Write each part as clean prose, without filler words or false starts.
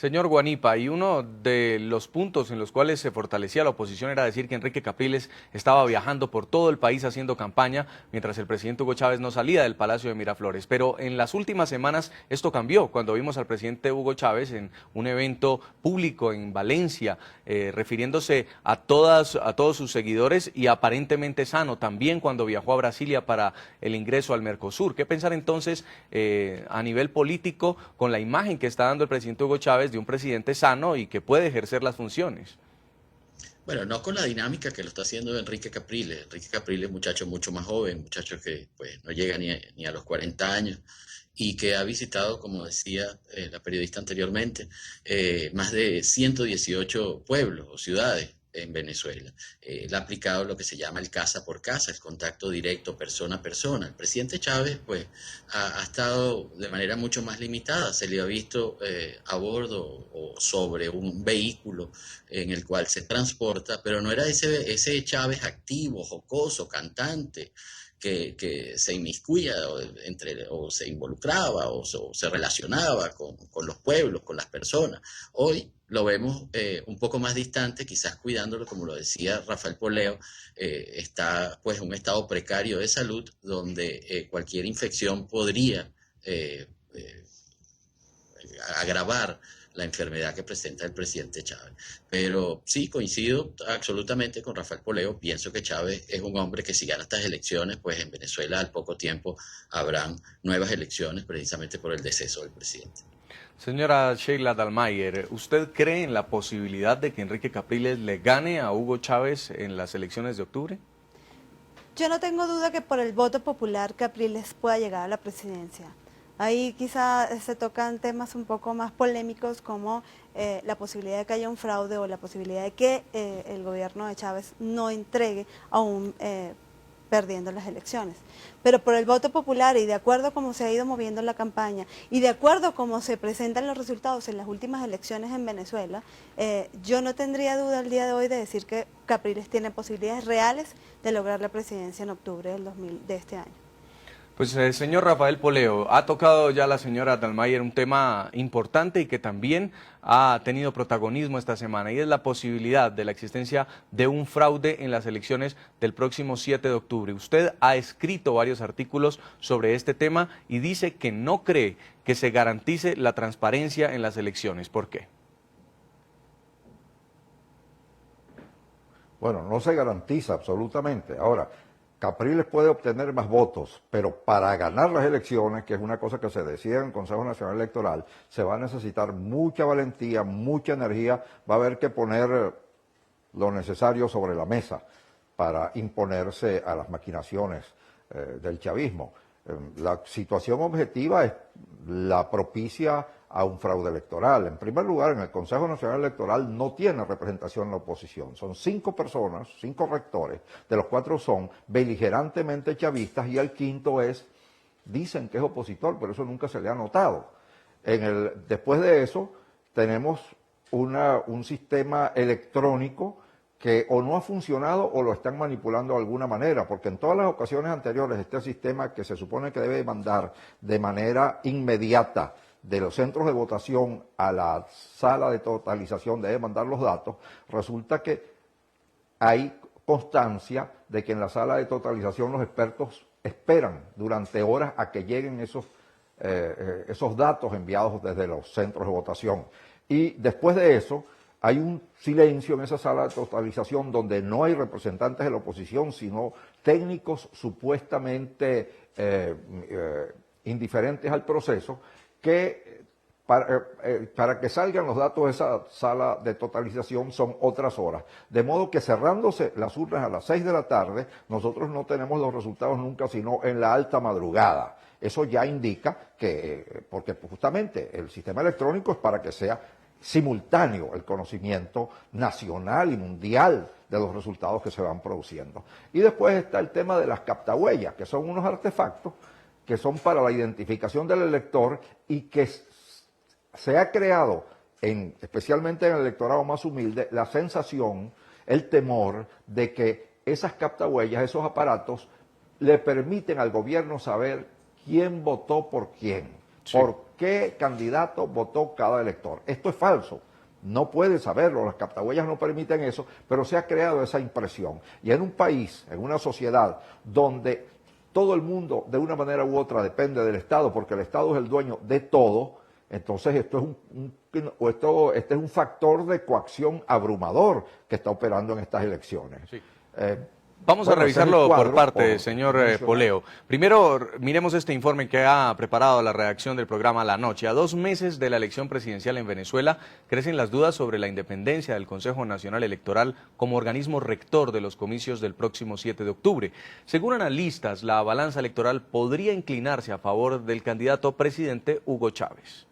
Señor Guanipa, y uno de los puntos en los cuales se fortalecía la oposición era decir que Enrique Capriles estaba viajando por todo el país haciendo campaña, mientras el presidente Hugo Chávez no salía del Palacio de Miraflores. Pero en las últimas semanas esto cambió, cuando vimos al presidente Hugo Chávez en un evento público en Valencia, refiriéndose a todos sus seguidores y aparentemente sano, también cuando viajó a Brasilia para el ingreso al Mercosur. ¿Qué pensar entonces a nivel político con la imagen que está dando el presidente Hugo Chávez de un presidente sano y que puede ejercer las funciones? Bueno, no con la dinámica que lo está haciendo Enrique Capriles. Enrique Capriles es un muchacho mucho más joven, muchacho que pues, no llega ni a los 40 años y que ha visitado, como decía la periodista anteriormente, más de 118 pueblos o ciudades en Venezuela. Él ha aplicado lo que se llama el casa por casa, el contacto directo persona a persona. El presidente Chávez pues ha estado de manera mucho más limitada, se le ha visto a bordo o sobre un vehículo en el cual se transporta, pero no era ese Chávez activo, jocoso, cantante, que se inmiscuía o se involucraba o se relacionaba con los pueblos, con las personas. Hoy lo vemos un poco más distante, quizás cuidándolo, como lo decía Rafael Poleo, está pues en un estado precario de salud donde cualquier infección podría eh, agravar la enfermedad que presenta el presidente Chávez. Pero sí, coincido absolutamente con Rafael Poleo, pienso que Chávez es un hombre que si gana estas elecciones, pues en Venezuela al poco tiempo habrán nuevas elecciones precisamente por el deceso del presidente. Señora Sheila Dalmayer, ¿usted cree en la posibilidad de que Enrique Capriles le gane a Hugo Chávez en las elecciones de octubre? Yo no tengo duda que por el voto popular Capriles pueda llegar a la presidencia. Ahí quizá se tocan temas un poco más polémicos como la posibilidad de que haya un fraude o la posibilidad de que el gobierno de Chávez no entregue aún perdiendo las elecciones. Pero por el voto popular y de acuerdo a cómo se ha ido moviendo la campaña y de acuerdo a cómo se presentan los resultados en las últimas elecciones en Venezuela, yo no tendría duda el día de hoy de decir que Capriles tiene posibilidades reales de lograr la presidencia en octubre de este año. Pues señor Rafael Poleo, ha tocado ya la señora Dalmayer un tema importante y que también ha tenido protagonismo esta semana, y es la posibilidad de la existencia de un fraude en las elecciones del próximo 7 de octubre. Usted ha escrito varios artículos sobre este tema y dice que no cree que se garantice la transparencia en las elecciones. ¿Por qué? Bueno, no se garantiza absolutamente. Ahora, Capriles puede obtener más votos, pero para ganar las elecciones, que es una cosa que se decide en el Consejo Nacional Electoral, se va a necesitar mucha valentía, mucha energía, va a haber que poner lo necesario sobre la mesa para imponerse a las maquinaciones del chavismo. La situación objetiva es la propicia a un fraude electoral. En primer lugar, en el Consejo Nacional Electoral no tiene representación la oposición. Son 5 personas, 5 rectores, de los 4 son beligerantemente chavistas y el quinto dicen que es opositor, pero eso nunca se le ha notado. Después de eso, tenemos un sistema electrónico que o no ha funcionado o lo están manipulando de alguna manera, porque en todas las ocasiones anteriores este sistema que se supone que debe mandar de manera inmediata de los centros de votación a la sala de totalización, debe mandar los datos, resulta que hay constancia de que en la sala de totalización los expertos esperan durante horas a que lleguen esos datos enviados desde los centros de votación. Y después de eso, hay un silencio en esa sala de totalización donde no hay representantes de la oposición, sino técnicos supuestamente indiferentes al proceso, que para que salgan los datos de esa sala de totalización son otras horas. De modo que cerrándose las urnas a las 6 de la tarde, nosotros no tenemos los resultados nunca, sino en la alta madrugada. Eso ya indica que, porque justamente el sistema electrónico es para que sea simultáneo el conocimiento nacional y mundial de los resultados que se van produciendo. Y después está el tema de las captahuellas, que son unos artefactos que son para la identificación del elector y que se ha creado, especialmente en el electorado más humilde, la sensación, el temor de que esas captahuellas, esos aparatos, le permiten al gobierno saber quién votó por quién. Sí. qué candidato votó cada elector. Esto es falso. No puede saberlo, las captahuellas no permiten eso, pero se ha creado esa impresión. Y en un país, en una sociedad donde todo el mundo de una manera u otra depende del Estado, porque el Estado es el dueño de todo, entonces esto es un factor de coacción abrumador que está operando en estas elecciones. Sí. Vamos a revisarlo por parte, señor Poleo. Primero, miremos este informe que ha preparado la redacción del programa La Noche. A 2 meses de la elección presidencial en Venezuela, crecen las dudas sobre la independencia del Consejo Nacional Electoral como organismo rector de los comicios del próximo 7 de octubre. Según analistas, la balanza electoral podría inclinarse a favor del candidato presidente Hugo Chávez.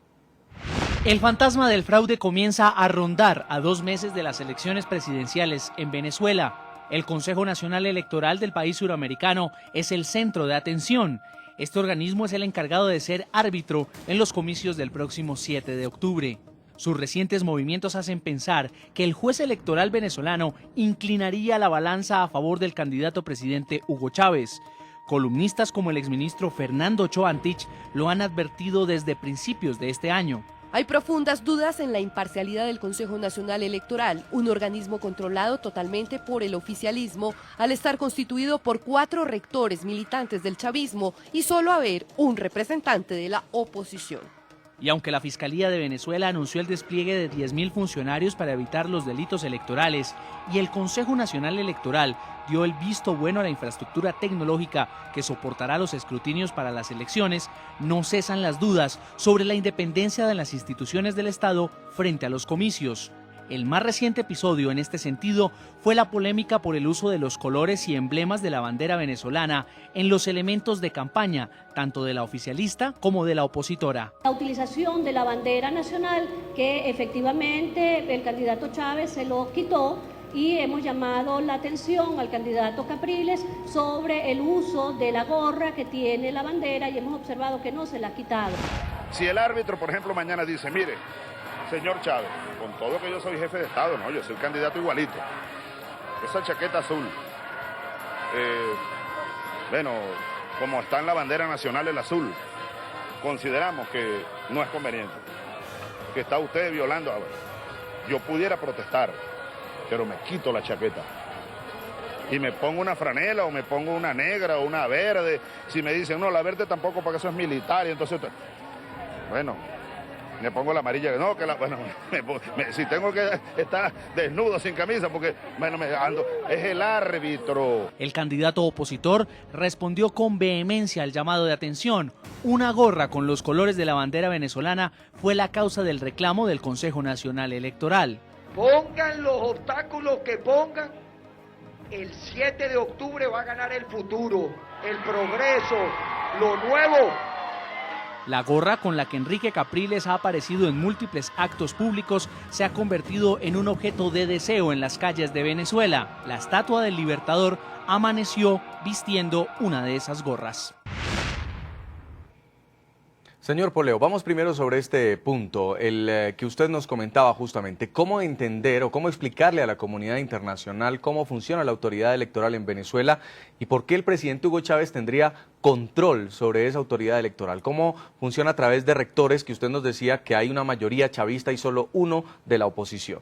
El fantasma del fraude comienza a rondar a 2 meses de las elecciones presidenciales en Venezuela. El Consejo Nacional Electoral del país suramericano es el centro de atención. Este organismo es el encargado de ser árbitro en los comicios del próximo 7 de octubre. Sus recientes movimientos hacen pensar que el juez electoral venezolano inclinaría la balanza a favor del candidato presidente Hugo Chávez. Columnistas como el exministro Fernando Ochoa Antich lo han advertido desde principios de este año. Hay profundas dudas en la imparcialidad del Consejo Nacional Electoral, un organismo controlado totalmente por el oficialismo, al estar constituido por 4 rectores militantes del chavismo y solo haber un representante de la oposición. Y aunque la Fiscalía de Venezuela anunció el despliegue de 10.000 funcionarios para evitar los delitos electorales y el Consejo Nacional Electoral dio el visto bueno a la infraestructura tecnológica que soportará los escrutinios para las elecciones, no cesan las dudas sobre la independencia de las instituciones del Estado frente a los comicios. El más reciente episodio en este sentido fue la polémica por el uso de los colores y emblemas de la bandera venezolana en los elementos de campaña, tanto de la oficialista como de la opositora. La utilización de la bandera nacional, que efectivamente el candidato Chávez se lo quitó, y hemos llamado la atención al candidato Capriles sobre el uso de la gorra que tiene la bandera y hemos observado que no se la ha quitado. Si el árbitro, por ejemplo, mañana dice, mire, señor Chávez, con todo que yo soy jefe de Estado, no, yo soy el candidato igualito. Esa chaqueta azul, bueno, como está en la bandera nacional el azul, consideramos que no es conveniente, que está usted violando. Yo pudiera protestar, pero me quito la chaqueta y me pongo una franela o me pongo una negra o una verde. Si me dicen, no, la verde tampoco porque eso es militar, y entonces, bueno, me pongo la amarilla, no, que la, bueno, si tengo que estar desnudo, sin camisa, porque, bueno, me ando, es el árbitro. El candidato opositor respondió con vehemencia al llamado de atención. Una gorra con los colores de la bandera venezolana fue la causa del reclamo del Consejo Nacional Electoral. Pongan los obstáculos que pongan, el 7 de octubre va a ganar el futuro, el progreso, lo nuevo. La gorra con la que Enrique Capriles ha aparecido en múltiples actos públicos se ha convertido en un objeto de deseo en las calles de Venezuela. La estatua del Libertador amaneció vistiendo una de esas gorras. Señor Poleo, vamos primero sobre este punto, el que usted nos comentaba justamente. ¿Cómo entender o cómo explicarle a la comunidad internacional cómo funciona la autoridad electoral en Venezuela y por qué el presidente Hugo Chávez tendría control sobre esa autoridad electoral? ¿Cómo funciona a través de rectores, que usted nos decía que hay una mayoría chavista y solo uno de la oposición?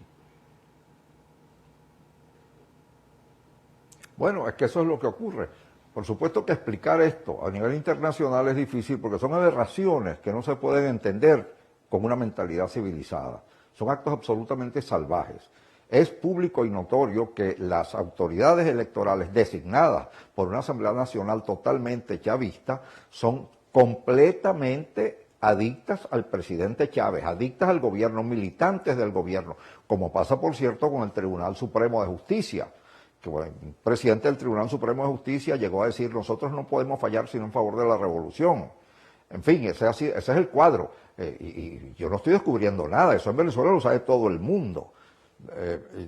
Bueno, es que eso es lo que ocurre. Por supuesto que explicar esto a nivel internacional es difícil porque son aberraciones que no se pueden entender con una mentalidad civilizada. Son actos absolutamente salvajes. Es público y notorio que las autoridades electorales designadas por una Asamblea Nacional totalmente chavista son completamente adictas al presidente Chávez, adictas al gobierno, militantes del gobierno, como pasa, por cierto, con el Tribunal Supremo de Justicia. Que bueno, el presidente del Tribunal Supremo de Justicia llegó a decir, nosotros no podemos fallar sino en favor de la revolución. En fin, ese es el cuadro. Y yo no estoy descubriendo nada, eso en Venezuela lo sabe todo el mundo.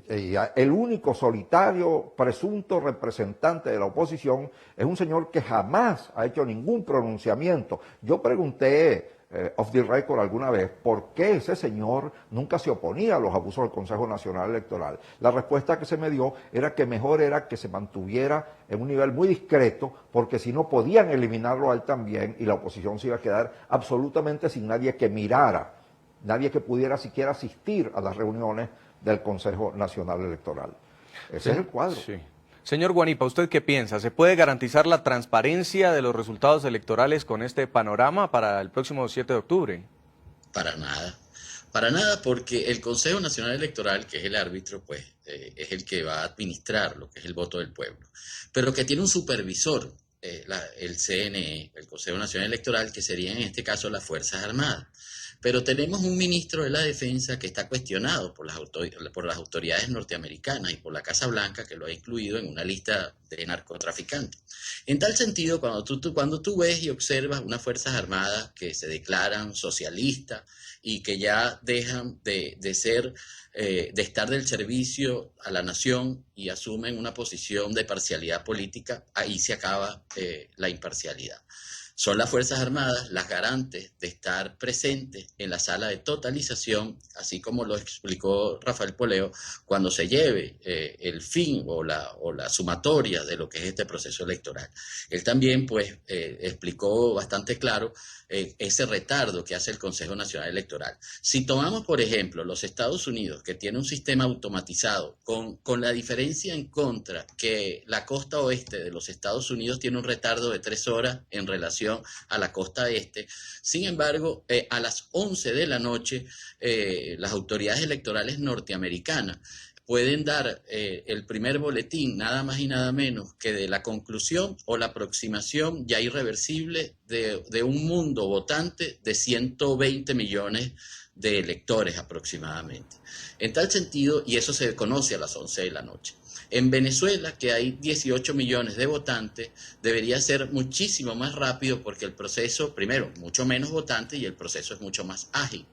El único solitario presunto representante de la oposición es un señor que jamás ha hecho ningún pronunciamiento. Yo pregunté off the record alguna vez por qué ese señor nunca se oponía a los abusos del Consejo Nacional Electoral. La respuesta que se me dio era que mejor era que se mantuviera en un nivel muy discreto, porque si no podían eliminarlo a él también y la oposición se iba a quedar absolutamente sin nadie que mirara, nadie que pudiera siquiera asistir a las reuniones del Consejo Nacional Electoral. Ese es el cuadro. Sí. Señor Guanipa, ¿usted qué piensa? ¿Se puede garantizar la transparencia de los resultados electorales con este panorama para el próximo 7 de octubre? Para nada, porque el Consejo Nacional Electoral, que es el árbitro, pues es el que va a administrar lo que es el voto del pueblo, pero que tiene un supervisor, el CNE, el Consejo Nacional Electoral, que serían en este caso las Fuerzas Armadas. Pero tenemos un ministro de la Defensa que está cuestionado por las autoridades norteamericanas y por la Casa Blanca, que lo ha incluido en una lista de narcotraficantes. En tal sentido, cuando tú ves y observas unas Fuerzas Armadas que se declaran socialistas y que ya dejan de estar del servicio a la nación y asumen una posición de parcialidad política, ahí se acaba la imparcialidad. Son las Fuerzas Armadas las garantes de estar presentes en la sala de totalización, así como lo explicó Rafael Poleo, cuando se lleve el fin o la sumatoria de lo que es este proceso electoral. Él también pues explicó bastante claro ese retardo que hace el Consejo Nacional Electoral. Si tomamos, por ejemplo, los Estados Unidos, que tiene un sistema automatizado, con la diferencia en contra que la costa oeste de los Estados Unidos tiene un retardo de 3 horas en relación a la costa este. Sin embargo, a las 11 de la noche, las autoridades electorales norteamericanas pueden dar el primer boletín, nada más y nada menos que de la conclusión o la aproximación ya irreversible de un mundo votante de 120 millones de electores aproximadamente. En tal sentido, y eso se conoce a las 11 de la noche. En Venezuela, que hay 18 millones de votantes, debería ser muchísimo más rápido porque el proceso, primero, mucho menos votantes y el proceso es mucho más ágil.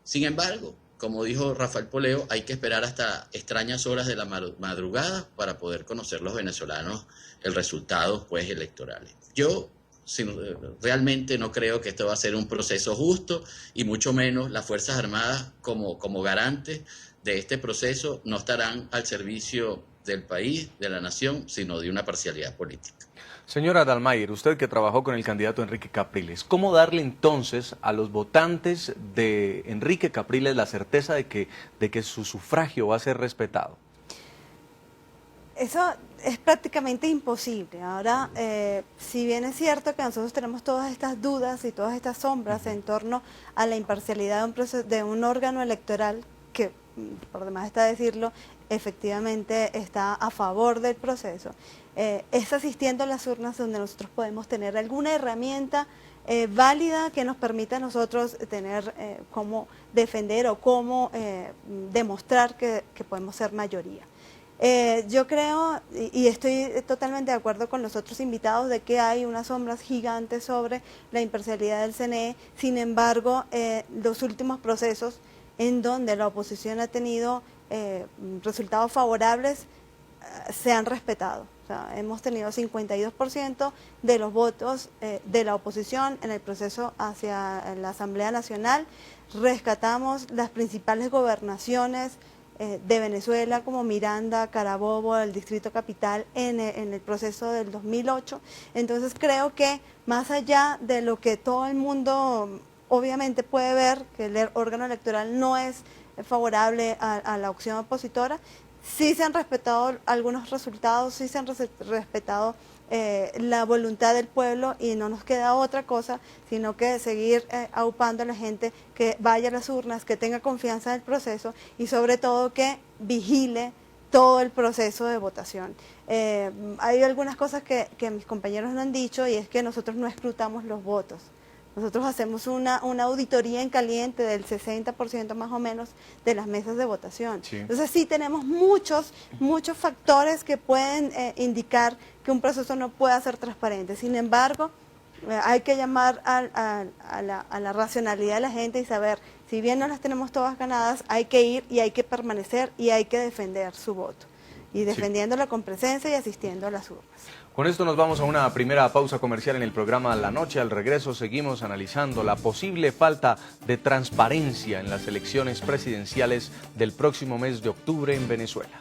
Sin embargo, como dijo Rafael Poleo, hay que esperar hasta extrañas horas de la madrugada para poder conocer los venezolanos el resultado pues, electorales. Yo realmente no creo que esto va a ser un proceso justo y mucho menos las Fuerzas Armadas como garantes de este proceso no estarán al servicio del país, de la nación, sino de una parcialidad política. Señora Dalmayer, usted que trabajó con el candidato Enrique Capriles, ¿cómo darle entonces a los votantes de Enrique Capriles la certeza de que su sufragio va a ser respetado? Eso es prácticamente imposible. Ahora, si bien es cierto que nosotros tenemos todas estas dudas y todas estas sombras en torno a la imparcialidad de un órgano electoral que, por demás está decirlo, efectivamente está a favor del proceso, es asistiendo a las urnas donde nosotros podemos tener alguna herramienta válida que nos permita a nosotros tener cómo defender o cómo demostrar que podemos ser mayoría. Yo creo, y estoy totalmente de acuerdo con los otros invitados, de que hay unas sombras gigantes sobre la imparcialidad del CNE. Sin embargo, los últimos procesos en donde la oposición ha tenido resultados favorables se han respetado. O sea, hemos tenido 52% de los votos de la oposición en el proceso hacia la Asamblea Nacional. Rescatamos las principales gobernaciones de Venezuela como Miranda, Carabobo, el Distrito Capital en el proceso del 2008. Entonces creo que más allá de lo que todo el mundo obviamente puede ver, que el órgano electoral no es favorable a la opción opositora, sí se han respetado algunos resultados, sí se han respetado la voluntad del pueblo y no nos queda otra cosa sino que seguir aupando a la gente que vaya a las urnas, que tenga confianza en el proceso y sobre todo que vigile todo el proceso de votación. Hay algunas cosas que mis compañeros no han dicho y es que nosotros no escrutamos los votos. Nosotros hacemos una auditoría en caliente del 60% más o menos de las mesas de votación. Sí. Entonces sí tenemos muchos factores que pueden indicar que un proceso no pueda ser transparente. Sin embargo, hay que llamar a la racionalidad de la gente y saber, si bien no las tenemos todas ganadas, hay que ir y hay que permanecer y hay que defender su voto. Y defendiéndolo con presencia y asistiendo a las urnas. Con esto nos vamos a una primera pausa comercial en el programa La Noche. Al regreso seguimos analizando la posible falta de transparencia en las elecciones presidenciales del próximo mes de octubre en Venezuela.